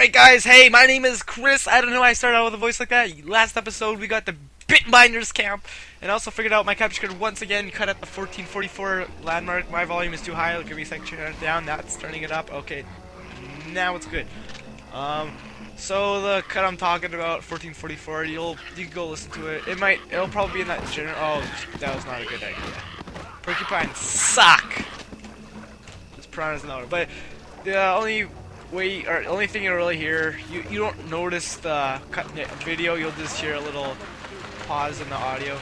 Alright guys, hey, my name is Chris. I don't know why I started out with a voice like that. Last episode we got the Bitbinders camp, and I also figured out my capture card once again cut at the 1444 landmark. My volume is too high. Give me a second to turn it down. That's turning it up. Okay, now it's good. So the cut I'm talking about, 1444, you can go listen to it. It'll probably be in that general. Oh, that was not a good idea. Porcupines suck. This piranha's in order, but the only thing you'll really hear, you don't notice the cut video. You'll just hear a little pause in the audio.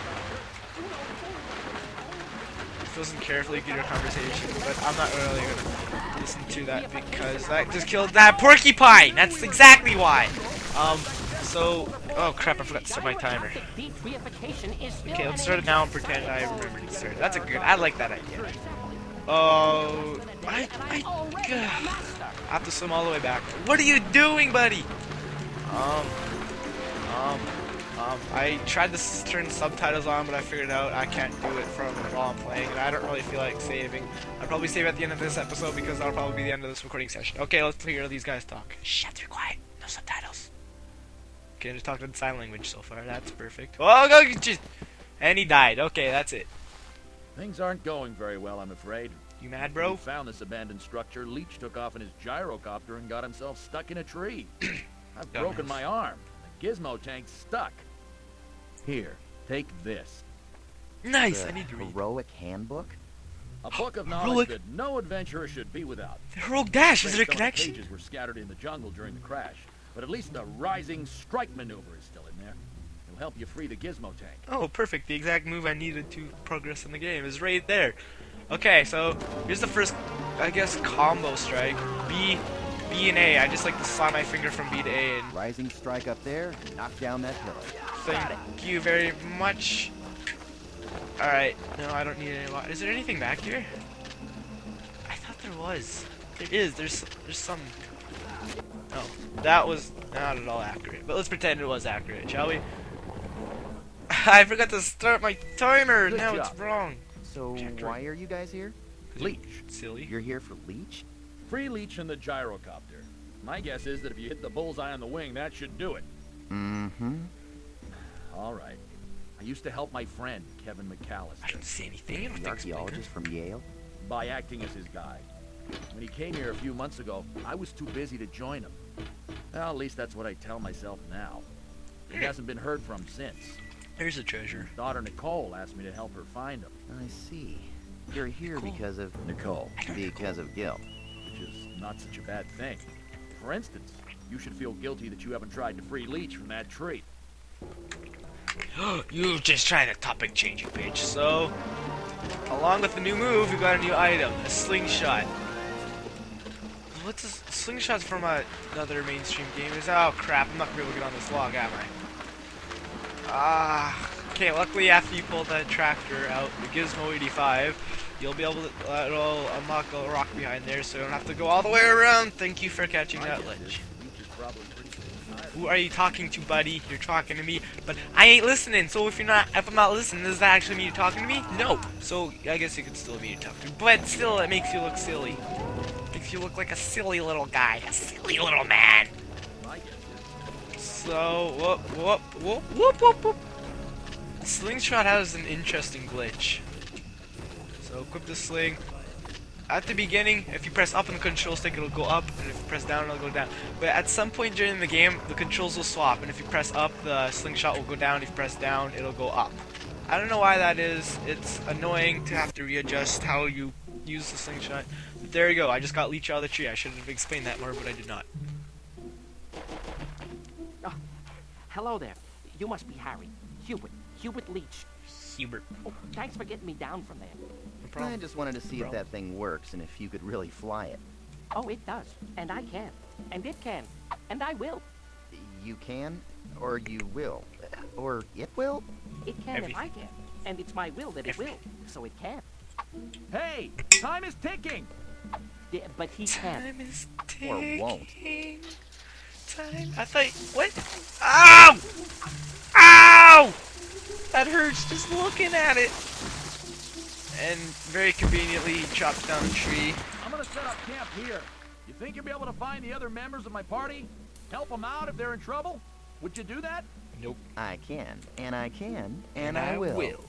Listen carefully to your conversation, but I'm not really gonna listen to that because that just killed that porcupine. That's exactly why. Oh crap! I forgot to start my timer. Okay, let's start it now and pretend I remember to start. That's a good. I like that idea. Oh, I have to swim all the way back. What are you doing, buddy? I tried to turn subtitles on, but I figured out I can't do it from while I'm playing, and I don't really feel like saving. I'll probably save at the end of this episode because that'll probably be the end of this recording session. Okay, let's hear these guys talk. Shut, they're quiet. No subtitles. Okay, just talked in sign language so far. That's perfect. Oh, go! And he died. Okay, that's it. Things aren't going very well, I'm afraid. You mad, bro? We found this abandoned structure. Leech took off in his gyrocopter and got himself stuck in a tree. I've broken my arm. The gizmo tank's stuck. Here, take this. Nice. I need to read. Heroic Handbook? A book of knowledge that no adventurer should be without. The heroic dash. Is there a connection? Pages were scattered in the jungle during the crash, but at least the rising strike maneuver is still in there. It'll help you free the gizmo tank. Oh, perfect. The exact move I needed to progress in the game is right there. Okay, so here's the first, I guess, combo strike. B and A. I just like to slide my finger from B to A and Rising strike up there, knock down that pillar. thank you very much. Alright, no, I don't need any water. Is there anything back here? I thought there was. There is. There's some. Oh, that was not at all accurate. But let's pretend it was accurate, shall we? I forgot to start my timer. Good now job. It's wrong. So why are you guys here? Leech. Silly. You're here for Leech? Free Leech in the gyrocopter. My guess is that if you hit the bullseye on the wing, that should do it. Mm-hmm. All right. I used to help my friend, Kevin I McAllister, don't see anything. I don't The think so. archaeologist from Yale? by acting as his guide. When he came here a few months ago, I was too busy to join him. Well, at least that's what I tell myself now. He hasn't been heard from since. Here's the treasure. His daughter Nicole asked me to help her find him. I see. You're here Nicole. because of... Nicole, Because of guilt. which is not such a bad thing. For instance, you should feel guilty that you haven't tried to free Leech from that tree. You just trying to topic changing page. So, along with the new move, we got a new item, a slingshot. What's this? Slingshot's from another mainstream game. Oh crap! I'm not gonna be able to get on this log, am I? Okay. Luckily, after you pull that tractor out, the Gizmo 85, you'll be able to it'll unlock a rock behind there, so you don't have to go all the way around. Thank you for catching that ledge. Leech is probably pretty tired. Who are you talking to, buddy? You're talking to me, but I ain't listening. So if I'm not listening, does that actually mean you're talking to me? No. So I guess you could still be talking, but still, it makes you look silly. Makes you look like a silly little guy, a silly little man. My guess is So whoop. Slingshot has an interesting glitch. So equip the sling. At the beginning, if you press up on the control stick, it'll go up, and if you press down, it'll go down. But at some point during the game, the controls will swap, and if you press up, the slingshot will go down. If you press down, it'll go up. I don't know why that is. It's annoying to have to readjust how you use the slingshot. But there you go. I just got Leech out of the tree. I should have explained that more, but I did not. Hello there. You must be Harry. Hubert Leech. Hubert. Oh, thanks for getting me down from there. No I problem. just wanted to see if that thing works and if you could really fly it. Oh, it does. And I can. And it can. And I will. You can, or you will, or it will? It can if I Everything. can. And it's my will that it will. So it can. Hey, time is ticking! But he can. Time is Or won't. ticking. Time. I thought. What? Ow! Ow! That hurts just looking at it. And very conveniently chops down a tree. I'm gonna set up camp here. You think you'll be able to find the other members of my party? Help them out if they're in trouble? Would you do that? Nope. I can, and I can, and I will.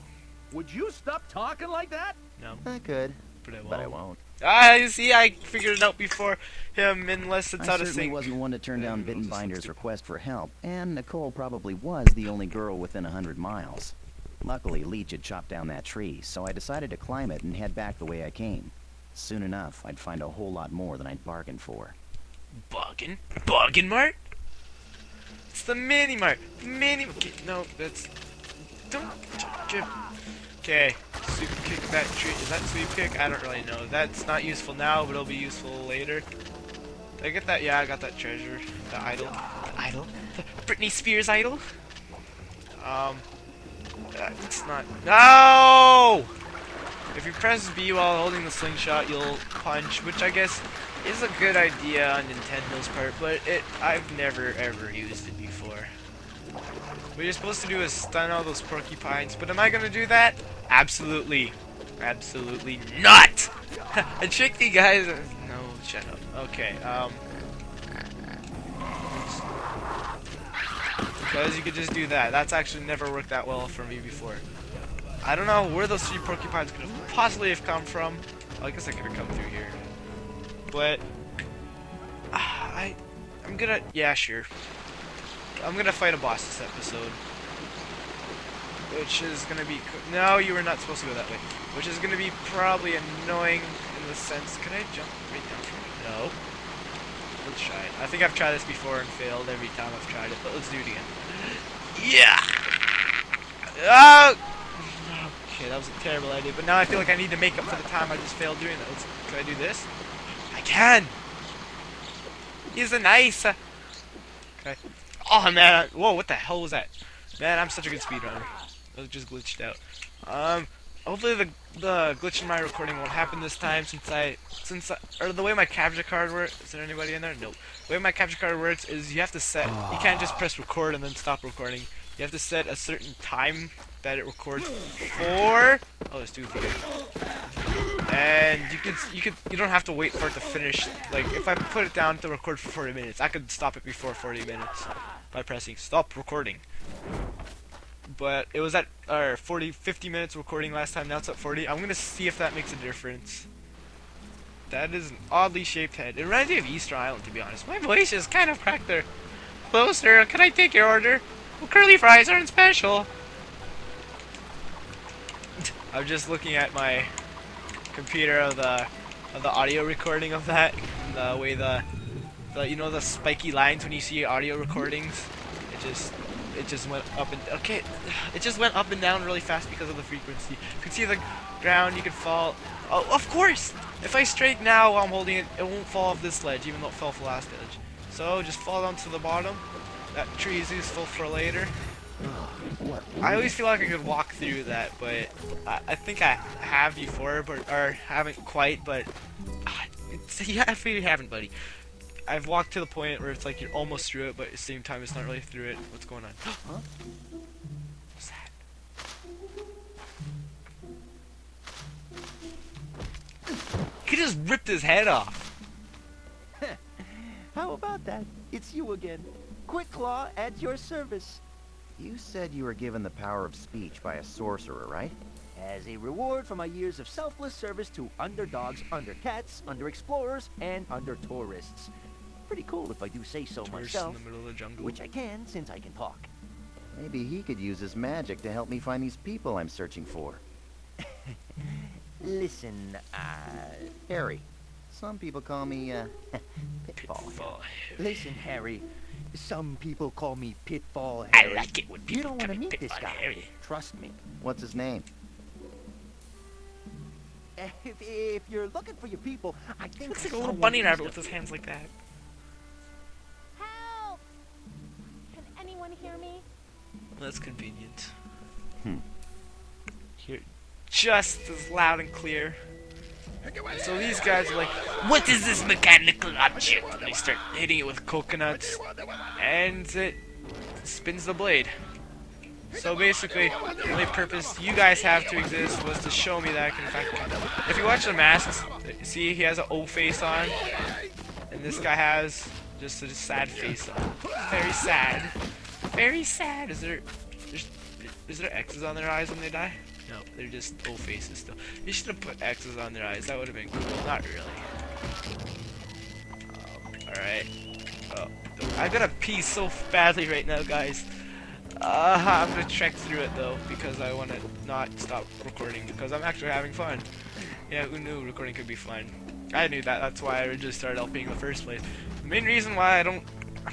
Would you stop talking like that? No, I could, but I won't. but I won't. Ah, you see, I figured it out before him, unless it's I out of certainly sync. wasn't one to turn down Then we'll just Bitenbinder's stick- request for help, and Nicole probably was the only girl within 100 miles. Luckily, Leech had chopped down that tree, so I decided to climb it and head back the way I came. Soon enough, I'd find a whole lot more than I'd bargained for. Bargain? Bargain mart? It's the mini mart. Okay, no, that's... Don't touch it. Okay, sweep kick that tree. Is that sweep kick? I don't really know. That's not useful now, but it'll be useful later. Did I get that? Yeah, I got that treasure. The idol. The idol? The Britney Spears idol? It's not... No! If you press B while holding the slingshot, you'll punch, which I guess is a good idea on Nintendo's part, but I've never ever used it before. What you're supposed to do is stun all those porcupines, but am I gonna do that? Absolutely. Absolutely not! I tricked you guys. No, shut up. Okay, because you could just do that. That's actually never worked that well for me before. I don't know where those 3 porcupines could have possibly have come from. Well, I guess I could have come through here. But I'm gonna, yeah, sure. I'm gonna fight a boss this episode, which is gonna be, no, you were not supposed to go that way. Which is gonna be probably annoying in the sense, can I jump right down from it? No. Let's try it. I think I've tried this before and failed every time I've tried it, but let's do it again. Yeah. Oh. Okay, that was a terrible idea, but now I feel like I need to make up for the time I just failed doing that. Can I do this? I can! He's a nice... Okay. Oh, man. Whoa, what the hell was that? Man, I'm such a good speedrunner. It just glitched out. Hopefully the glitch in my recording won't happen this time or the way my capture card works. Is there anybody in there? Nope. The way my capture card works is you have to set... You can't just press record and then stop recording. You have to set a certain time that it records for. Oh, there's 2 here. And you don't have to wait for it to finish. Like if I put it down to record for 40 minutes, I could stop it before 40 minutes by pressing stop recording. But it was at 50 minutes recording last time. Now it's at 40. I'm gonna see if that makes a difference. That is an oddly shaped head. It reminds me of Easter Island, to be honest. My voice is kind of cracked there. Hello, sir. Can I take your order? Well, curly fries aren't special. I'm just looking at my computer of the audio recording of that. The way the you know the spiky lines when you see audio recordings. It just went up and okay. It just went up and down really fast because of the frequency. You can see the ground. You can fall. Oh, of course. If I strike now while I'm holding it, it won't fall off this ledge, even though it fell off the last edge. So just fall down to the bottom. That tree is useful for later. I always feel like I could walk through that, but I think I have before, or haven't quite. But yeah, I feel you haven't, buddy. I've walked to the point where it's like you're almost through it, but at the same time it's not really through it. What's going on? Huh? What's that? He just ripped his head off. How about that? It's you again. Quickclaw at your service. You said you were given the power of speech by a sorcerer, right? As a reward for my years of selfless service to underdogs, undercats, underexplorers, and under-tourists. Pretty cool if I do say so Tourists in myself. the middle of the jungle. Which I can, since I can talk. Maybe he could use his magic to help me find these people I'm searching for. Listen, Harry. Some people call me, Pitfall. Pitfall. listen, Harry. Some people call me Pitfall I Harry. like it when people You don't want call to me meet this Pitfall guy. Harry. Trust me. What's his name? If you're looking for your people, I think Looks like a little someone bunny needs rabbit to- with his hands like that. Help! Can anyone hear me? That's convenient. Here, just as loud and clear. And so these guys are like, what is this mechanical object? And they start hitting it with coconuts, and it spins the blade. So basically, the only purpose you guys have to exist was to show me that I can in fact. If you watch the masks, see he has an O face on, and this guy has Just a sad face. Very sad. Very sad. Is there X's on their eyes when they die? No, they're just full faces still. You should have put X's on their eyes. That would have been cool. Not really. Alright. Oh, I gotta pee so badly right now, guys. I'm gonna trek through it though because I want to not stop recording because I'm actually having fun. Yeah, who knew recording could be fun? I knew that. That's why I originally started LPing in the first place. The main reason why I'm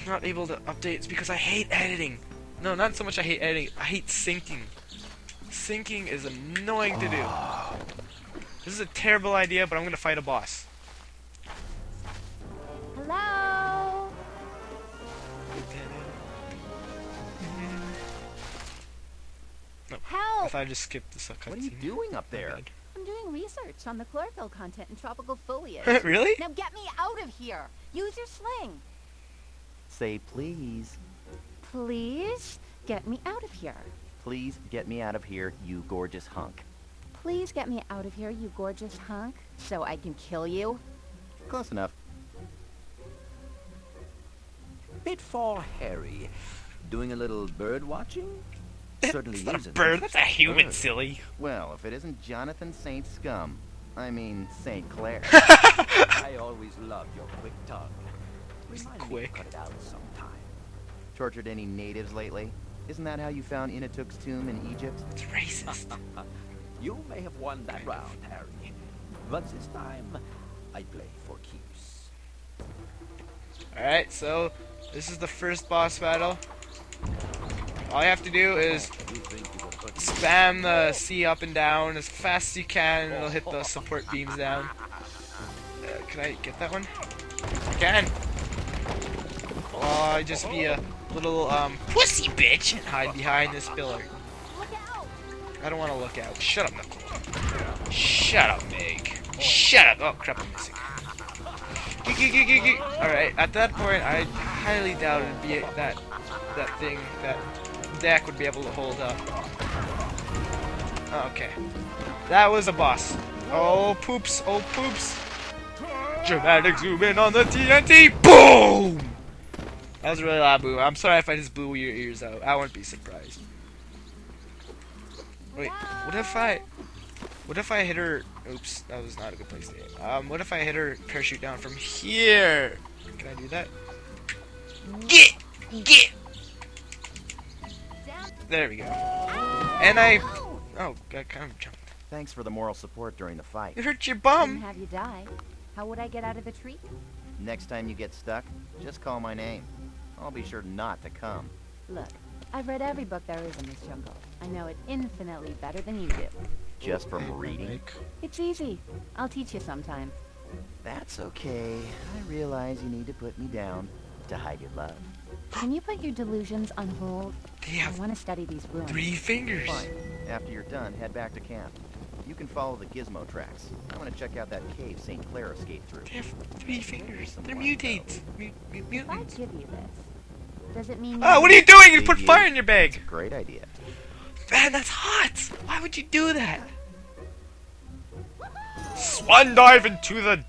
not able to update is because I hate editing. No, not so much I hate editing. I hate syncing. Syncing is annoying to do. This is a terrible idea, but I'm gonna fight a boss. Hello? No, Help! I thought I just skipped this cutscene. What are you doing up there? I'm doing research on the chlorophyll content in tropical foliage. Really? Now get me out of here! Use your sling! Say please. Please? Get me out of here. Please get me out of here, you gorgeous hunk. Please get me out of here, you gorgeous hunk, so I can kill you. Close enough. Pitfall Harry. Doing a little bird watching? Certainly It's not is a bird, nice that's a human, bird. silly. Well, if it isn't Jonathan St. Scum. I mean, St. Clair. I always loved your quick tongue. Remind me to quick. cut it out sometime. Tortured any natives lately? Isn't that how you found Inatuk's tomb in Egypt? It's racist. You may have won that round, Harry. But this time, I play for keeps. Alright, so this is the first boss battle. All you have to do is You think you can put spam the C up and down as fast as you can, and it'll hit the support beams down. Can I get that one? I can. Oh, I just be a little pussy bitch and hide behind this pillar. Look out! I don't want to look out. Shut up, Nicole. Shut up, Meg. Shut up. Oh crap, I'm missing. Alright, at that point, I highly doubted that deck would be able to hold up. Okay. That was a boss. Oh, poops. Oh, poops. Dramatic zoom in on the TNT. Boom! That was a really loud boom. I'm sorry if I just blew your ears out. I wouldn't be surprised. Wait, what if I hit her? Oops, that was not a good place to hit. What if I hit her parachute down from here? Can I do that? Get! There we go. And I... Oh, I kind of jumped. Thanks for the moral support during the fight. You hurt your Didn't bum! have you die. How would I get out of the tree? Next time you get stuck, just call my name. I'll be sure not to come. Look, I've read every book there is in this jungle. I know it infinitely better than you do. Just from reading? It's easy. I'll teach you sometime. That's okay. I realize you need to put me down to hide your love. Can you put your delusions on hold? They I have want to study these ruins. 3 fingers. Fine. After you're done, head back to camp. You can follow the gizmo tracks. I want to check out that cave St. Clair escaped through. They have 3 fingers. They're mutates. If I Mutants. give you this, does it mean Oh, what are you doing? You put fire in your bag. Great idea. Man, that's hot. Why would you do that? Swan dive into the...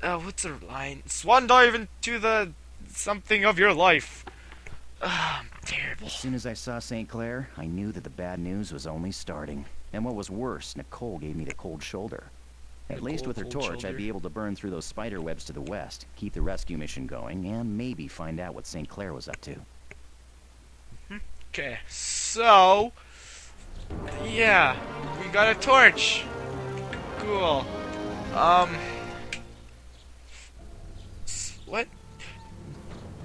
what's the line? Swan dive into the... something of your life. I'm terrible. As soon as I saw St. Clair, I knew that the bad news was only starting. And what was worse, Nicole gave me the cold shoulder. At least with her Cold torch, shoulder? I'd be able to burn through those spider webs to the west, keep the rescue mission going, and maybe find out what St. Clair was up to. Okay, so... yeah, we got a torch. Cool. What?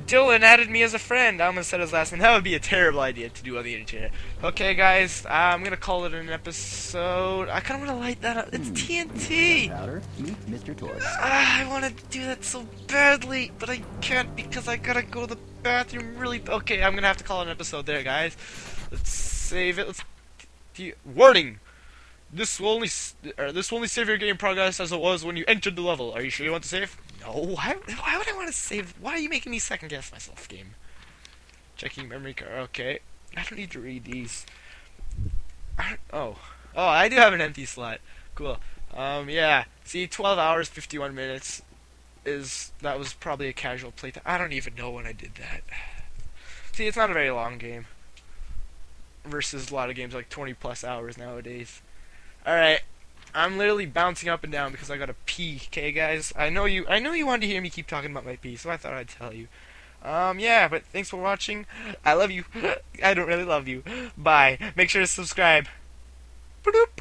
Dylan added me as a friend. I almost said his last name. That would be a terrible idea to do on the internet. Okay, guys, I'm gonna call it an episode. I kind of want to light that up. It's TNT. Powder, meet Mr. Torch. I want to do that so badly, but I can't because I gotta go to the bathroom really. Okay, I'm gonna have to call it an episode there, guys. Let's save it. Warning. This will only save your game progress as it was when you entered the level. Are you sure you want to save? No. Why would I want to save? Why are you making me second guess myself, game? Checking memory card. Okay. I don't need to read these. Oh, I do have an empty slot. Cool. Yeah. See, 12 hours, 51 minutes. that was probably a casual playtime. I don't even know when I did that. See, it's not a very long game. Versus a lot of games like 20 plus hours nowadays. Alright. I'm literally bouncing up and down because I gotta pee, okay guys? I know you wanted to hear me keep talking about my pee, so I thought I'd tell you. Yeah, but thanks for watching. I love you. I don't really love you. Bye. Make sure to subscribe. Ba-doop.